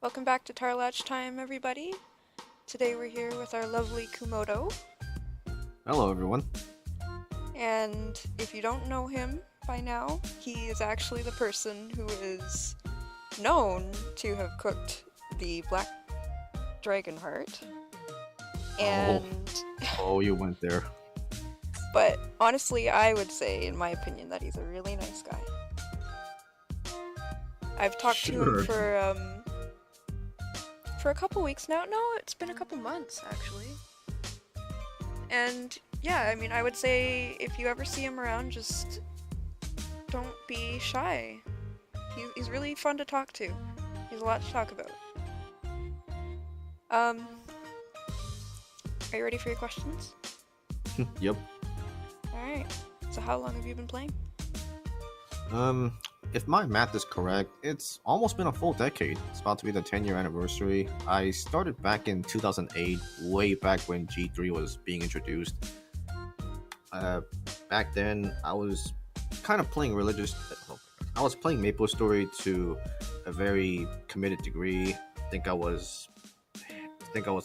Welcome back to Tarlach Time, everybody. Today we're here with our lovely Kumodo, Hello, everyone. and if you don't know him by now, he is actually the person who is known to have cooked the Black Dragon Heart. Oh, And, you went there. but honestly, I would say, in my opinion, that he's a really nice guy. I've talked to him Sure. for a couple weeks now. No, it's been a couple months, actually. And yeah, I mean, I would say if you ever see him around, just don't be shy. He's really fun to talk to. He's a lot to talk about. Um, are you ready for your questions? Yep. Alright. So how long have you been playing? If my math is correct, it's almost been a full decade. It's about to be the 10-year anniversary. I started back in 2008, way back when G3 was being introduced. Back then, I was kind of playing I was playing Maple Story to a very committed degree. I think I was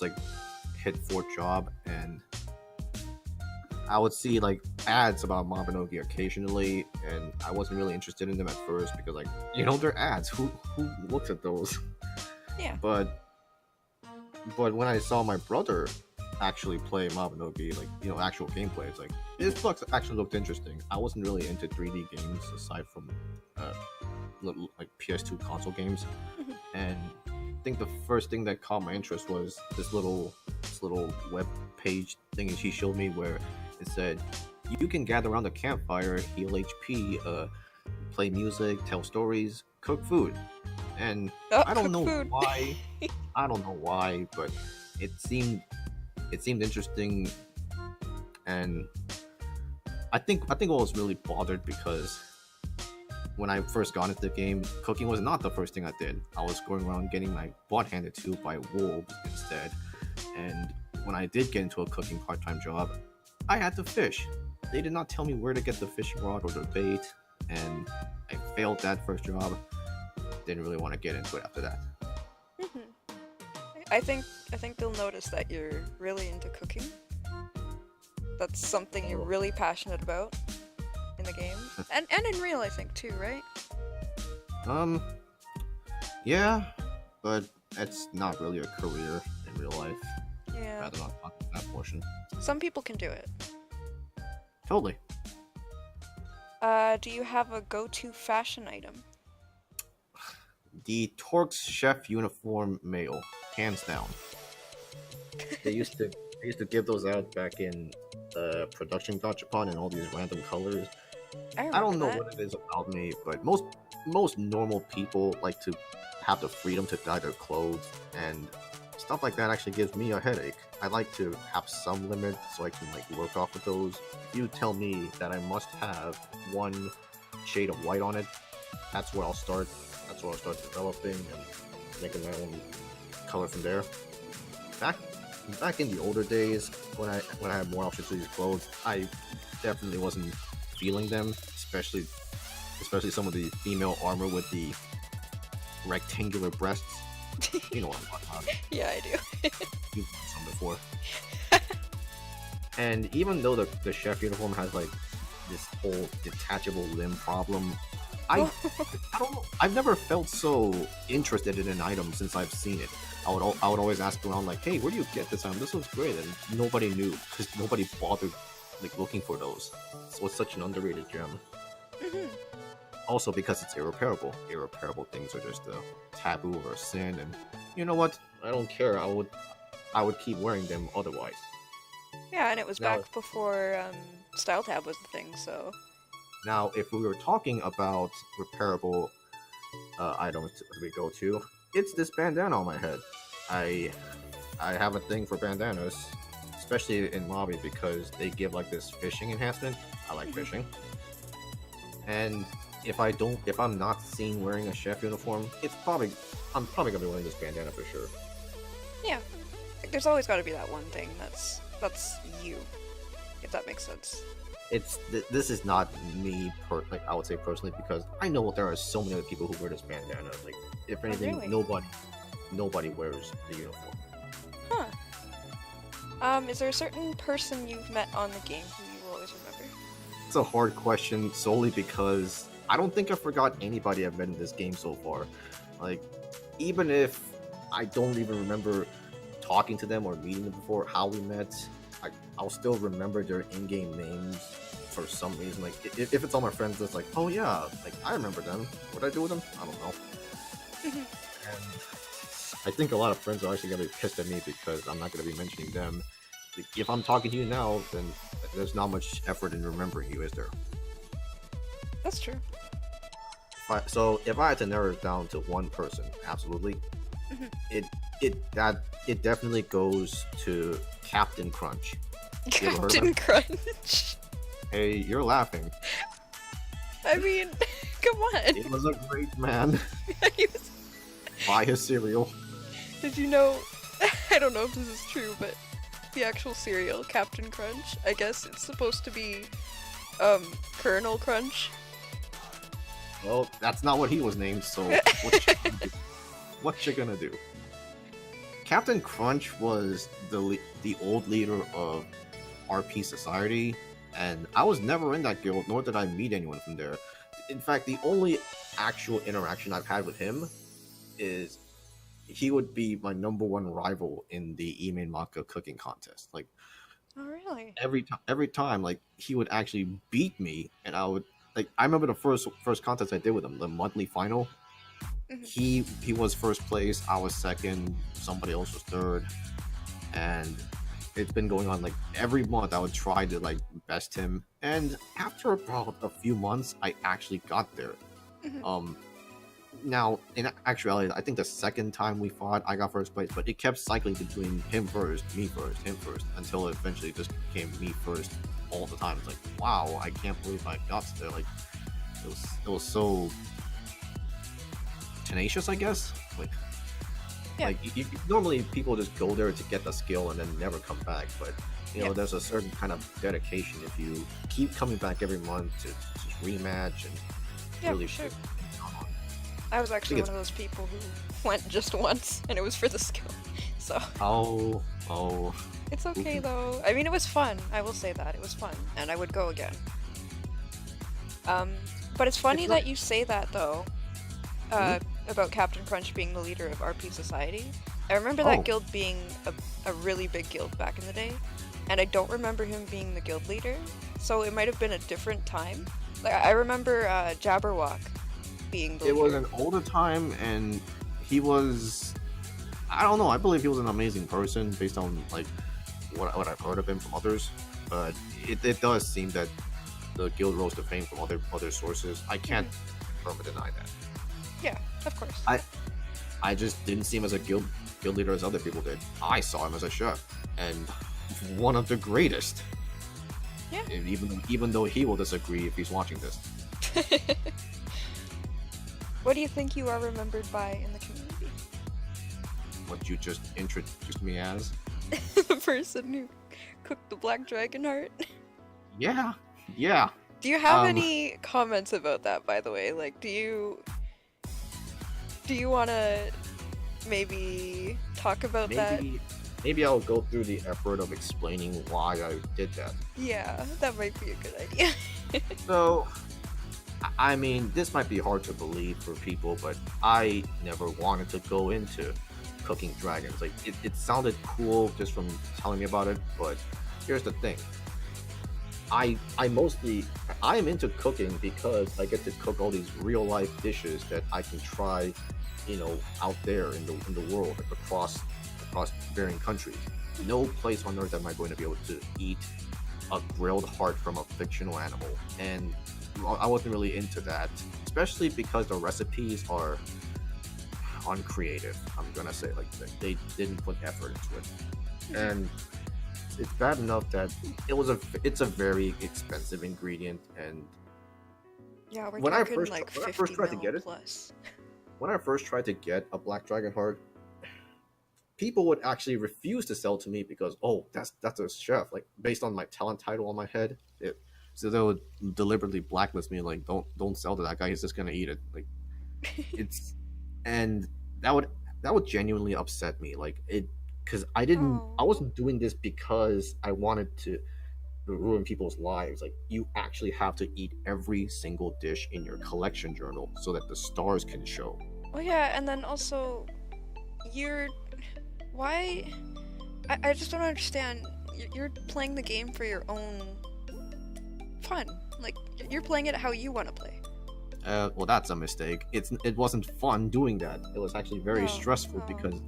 like hit fourth job, and I would see like ads about Mabinogi occasionally, and I wasn't really interested in them at first because they're ads. Who looks at those? Yeah. But when I saw my brother actually play Mabinogi, actual gameplay, it's like this actually looked interesting. I wasn't really into 3D games aside from like PS2 console games, and I think the first thing that caught my interest was this little web page thing she showed me where it said you can gather around the campfire, heal HP, play music, tell stories, cook food, and Oh, I don't cook know food. why. I don't know why, but it seemed interesting, and I think I was really bothered because when I first got into the game, cooking was not the first thing I did. I was going around getting my butt handed to by wolves instead, and when I did get into a cooking part-time job, I had to fish. They did not tell me where to get the fishing rod or the bait, and I failed that first job. Didn't really want to get into it after that. I think they'll notice that you're really into cooking. That's something you're really passionate about in the game. And in real, I think too, right? Yeah, but it's not really a career in real life. Yeah. Rather not talk about that portion. Some people can do it. Totally. Do you have a go-to fashion item? The Torx chef uniform male, hands down. They used to give those out back in production gachapon in all these random colors. I don't know what it is about me, but most normal people like to have the freedom to dye their clothes, and stuff like that actually gives me a headache. I like to have some limit so I can work off with those. If you tell me that I must have one shade of white on it, that's where I'll start. That's where I'll start developing and making my own color from there. Back in the older days, when I had more options to use clothes, I definitely wasn't feeling them, especially some of the female armor with the rectangular breasts. You know what I'm talking about. Yeah, I do. You've seen some before. And even though the chef uniform has this whole detachable limb problem, I don't know. I've never felt so interested in an item since I've seen it. I would always ask around hey, where do you get this item? This looks great, and nobody knew because nobody bothered looking for those. So it's such an underrated gem. Also because it's irreparable. Irreparable things are just a taboo or a sin, and you know what? I don't care. I would keep wearing them otherwise. Yeah, and it was Now, back before Style Tab was the thing, so... Now, if we were talking about repairable items we go to, it's this bandana on my head. I have a thing for bandanas, especially in lobby because they give this fishing enhancement. I like fishing, and if I'm not seen wearing a chef uniform, I'm probably gonna be wearing this bandana for sure. Yeah. There's always got to be that one thing that's you, if that makes sense. This is not me I would say personally, because I know there are so many other people who wear this bandana. If anything, really? nobody wears the uniform. Huh. Is there a certain person you've met on the game who you will always remember? It's a hard question solely because I don't think I forgot anybody I've met in this game so far. Like, even if I don't even remember talking to them or meeting them before, how we met, I'll still remember their in-game names for some reason. Like, if it's all my friends, it's like, oh yeah, like I remember them. What did I do with them? I don't know. And I think a lot of friends are actually gonna be pissed at me because I'm not gonna be mentioning them. If I'm talking to you now, then there's not much effort in remembering you, is there? That's true. So if I had to narrow it down to one person, absolutely, it definitely goes to Captain Crunch. You ever heard of Captain him? Crunch. Hey, you're laughing. I mean, come on. He was a great man. He was- Buy his cereal. Did you know? I don't know if this is true, but the actual cereal, Captain Crunch, I guess it's supposed to be, Colonel Crunch. Well, that's not what he was named, so what you gonna do? Captain Crunch was the old leader of RP Society, and I was never in that guild, nor did I meet anyone from there. In fact, the only actual interaction I've had with him is he would be my #1 rival in the Ime Maka cooking contest. Like, Oh, really? every time, like, he would actually beat me, and I would, like, I remember the first contest I did with him, the monthly final. He was first place, I was second, somebody else was third, and it's been going on like every month. I would try to like best him, and after about a few months, I actually got there. Now, in actuality, I think the second time we fought, I got first place, but it kept cycling between him first, me first, him first, until it eventually just became me first all the time. It's like, wow, I can't believe I got there. Like, it was so tenacious, I guess. Like, Yeah. like normally people just go there to get the skill and then never come back, but you know, Yeah. there's a certain kind of dedication if you keep coming back every month to just rematch and Yeah, really for sure. put things on. I was actually it's- one of those people who went just once, and it was for the skill. So Oh, it's okay Mhm. though. I mean, it was fun. I will say that it was fun, and I would go again. But it's funny It's that not- you say that though, about Captain Crunch being the leader of RP Society. I remember that Oh. guild being a really big guild back in the day, and I don't remember him being the guild leader. So it might have been a different time. Like I remember Jabberwock being the it leader. was an older time, and he was, I don't know, I believe he was an amazing person based on like what I've heard of him from others, but it does seem that the guild rose to fame from other sources. I can't confirm or deny that. Yeah, of course. I just didn't see him as a guild leader as other people did. I saw him as a chef, and one of the greatest. Yeah. And even though he will disagree if he's watching this. What do you think you are remembered by in the community? What you just introduced me as. The person who cooked the black dragon heart? Yeah. Do you have Um, any comments about that, by the way? Like, do you want to maybe talk about that? Maybe I'll go through the effort of explaining why I did that. Yeah, that might be a good idea. So, I mean, this might be hard to believe for people, but I never wanted to go into cooking dragons. Like, it sounded cool just from telling me about it, but here's the thing. I am into cooking because I get to cook all these real life dishes that I can try, you know, out there in the world, like across varying countries. No place on earth am I going to be able to eat a grilled heart from a fictional animal, and I wasn't really into that, especially because the recipes are uncreative. I'm gonna say like they didn't put effort into it, and it's bad enough that it's a very expensive ingredient, and Yeah, we're when I talking first like when I 50 first tried to mil get it, plus. when I first tried to get a black dragon heart, people would actually refuse to sell to me because, oh, that's a chef, like based on my talent title on my head. So they would deliberately blacklist me, like don't sell to that guy. He's just gonna eat it. Like it's, and that would that would genuinely upset me. Like it, because I Oh. wasn't doing this because I wanted to ruin people's lives. Like you actually have to eat every single dish in your collection journal so that the stars can show. Oh yeah, and then also, you're... Why? I just don't understand. You're playing the game for your own fun. Like, you're playing it how you want to play. Well, that's a mistake. It wasn't fun doing that. It was actually very Oh, stressful oh. because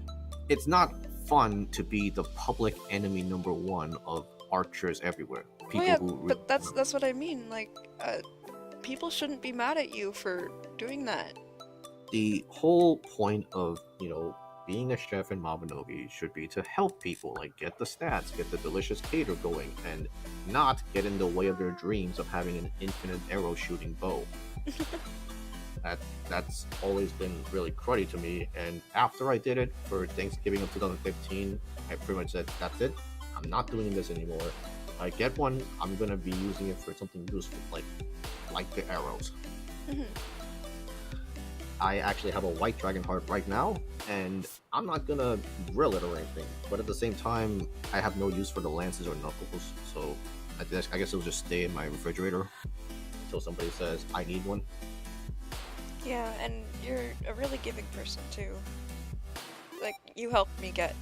it's not fun to be the public enemy number one of archers everywhere. Oh yeah, but that's what I mean. Like, people shouldn't be mad at you for doing that. The whole point of being a chef in Mabinogi should be to help people, like get the stats, get the delicious cater going, and not get in the way of their dreams of having an infinite arrow shooting bow. That's always been really cruddy to me. And after I did it for Thanksgiving of 2015, I pretty much said, "That's it. I'm not doing this anymore. If I get one, I'm gonna be using it for something useful, like the arrows." Mhm. I actually have a white dragon heart right now, and I'm not gonna grill it or anything. But at the same time, I have no use for the lances or knuckles, so I guess it'll just stay in my refrigerator until somebody says I need one. Yeah, and you're a really giving person too. Like, you helped me get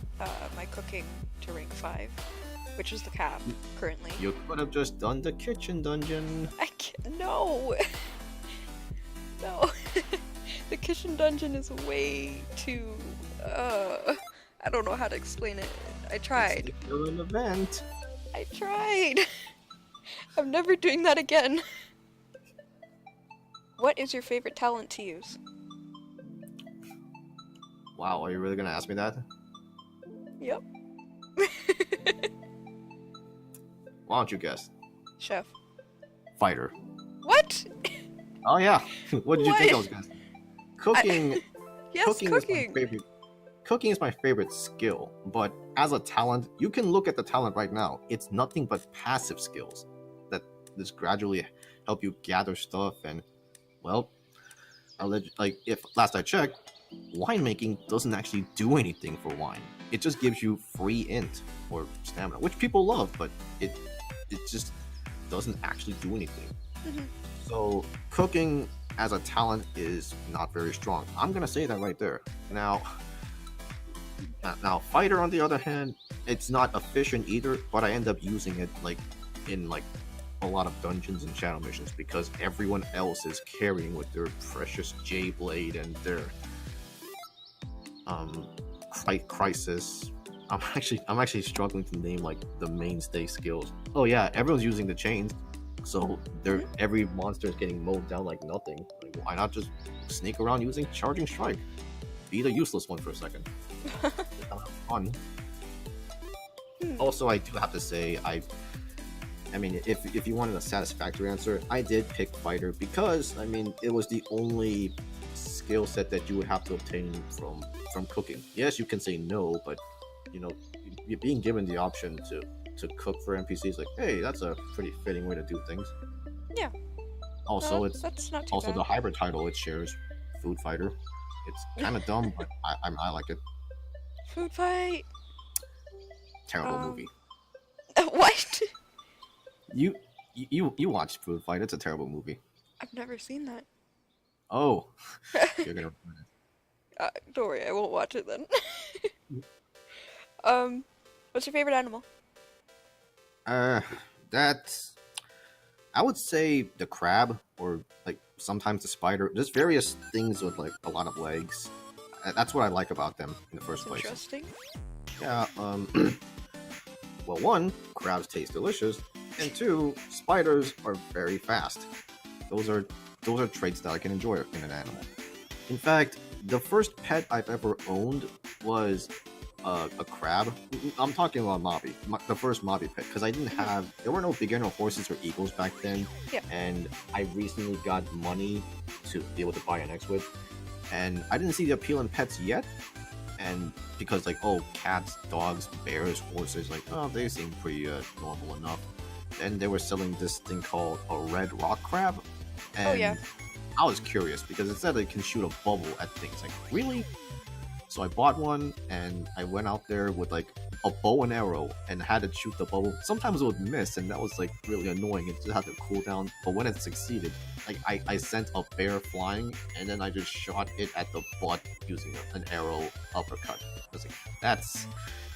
my cooking to rank 5, which is the cap currently. You could have just done the kitchen dungeon. I can't. No! No! The kitchen dungeon is way too. I don't know how to explain it. I tried. It's still an event. I tried! I'm never doing that again. What is your favorite talent to use? Wow, are you really gonna ask me that? Yep. Why don't you guess? Chef. Fighter. What? Oh yeah. What did you think I was guessing? Cooking. Yes, cooking is my cooking. favorite. Cooking is my favorite skill, but as a talent, you can look at the talent right now. It's nothing but passive skills that just gradually help you gather stuff. And well, if last I checked, winemaking doesn't actually do anything for wine. It just gives you free int or stamina, which people love, but it just doesn't actually do anything. Mhm. So cooking as a talent is not very strong. I'm gonna say that right there. Now, fighter on the other hand, it's not efficient either, but I end up using it in a lot of dungeons and shadow missions because everyone else is carrying with their precious J blade and their crisis. I'm actually struggling to name like the mainstay skills. Oh yeah, everyone's using the chains, so every monster is getting mowed down like nothing. Like, why not just sneak around using charging strike? Be the useless one for a second. Fun. Also, I do have to say, I mean, if you wanted a satisfactory answer, I did pick fighter because I mean it was the only skill set that you would have to obtain from cooking. Yes, you can say no, but you're being given the option to cook for NPCs. Like, hey, that's a pretty fitting way to do things. Yeah. Also, that's not too also bad. the hybrid title it shares, food fighter. It's kind of dumb, but I like it. Food fight. Terrible movie. What? You watched Food Fight. It's a terrible movie. I've never seen that. Oh, you're gonna. Don't worry, I won't watch it then. What's your favorite animal? That's. I would say the crab, or like sometimes the spider. There's various things with like a lot of legs. That's what I like about them in the first place. Interesting. Yeah. Well, one, crabs taste delicious, and two, spiders are very fast. Those are traits that I can enjoy in an animal. In fact, the first pet I've ever owned was a crab. I'm talking about Mobby, the first Mobby pet, because there were no beginner horses or eagles back then, Yeah. and I recently got money to be able to buy an X with, and I didn't see the appeal in pets yet, and because cats, dogs, bears, horses, they seem pretty normal enough. And they were selling this thing called a red rock crab, and Oh, yeah. I was curious because it said it can shoot a bubble at things. Like, really? So I bought one, and I went out there with like a bow and arrow, and had to shoot the bow. Sometimes it would miss, and that was like really annoying. It just had to cool down. But when it succeeded, like I sent a bear flying, and then I just shot it at the butt using an arrow uppercut. I was like, that's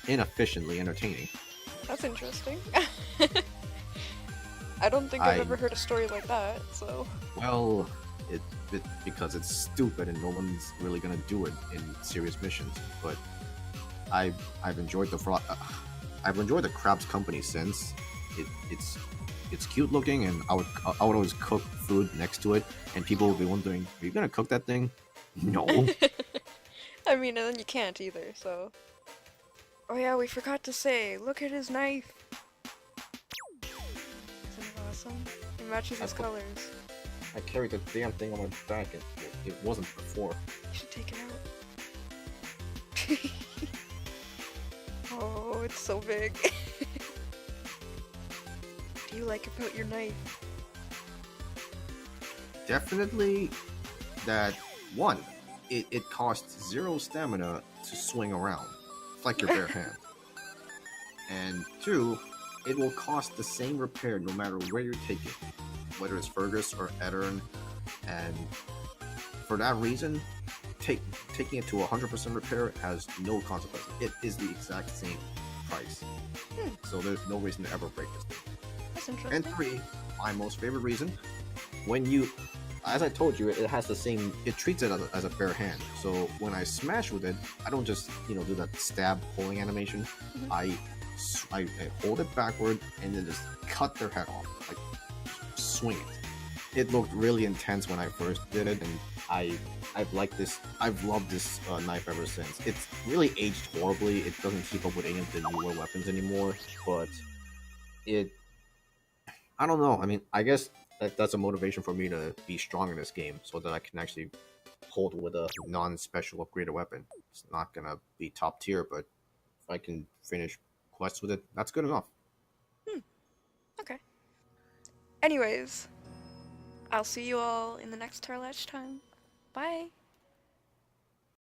inefficiently entertaining. That's interesting. I don't think I've ever heard a story like that, so... Well, because it's stupid and no one's really gonna do it in serious missions. But I've enjoyed I've enjoyed the crab's company since. It's cute looking, and I would always cook food next to it, and people would be wondering, "Are you gonna cook that thing?" No. I mean, and then you can't either, so... Oh yeah, we forgot to say, look at his knife! Isn't it awesome? It matches his colors. I carried the damn thing on my back, and it wasn't before. You should take it out. Oh, it's so big. What do you like about your knife? Definitely that one. It costs 0 stamina to swing around. It's like your bare hand. And 2, it will cost the same repair no matter where you take it, whether it's Fergus or Eddern, and for that reason, taking it to 100% repair has no consequences. It is the exact same price. So there's no reason to ever break this thing. That's interesting. And 3, my most favorite reason, when you, as I told you, it has the same, it treats it as a bare hand. So when I smash with it, I don't just, do that stab pulling animation. I hold it backward and then just cut their head off, like swing it. It looked really intense when I first did it, and I've liked this. I've loved this knife ever since. It's really aged horribly. It doesn't keep up with any of the newer weapons anymore, but I don't know. I mean, I guess that's a motivation for me to be strong in this game, so that I can actually hold with a non-special upgraded weapon. It's not gonna be top tier, but if I can finish quests with it, that's good enough. Okay. Anyways, I'll see you all in the next Tarlach Time. Bye!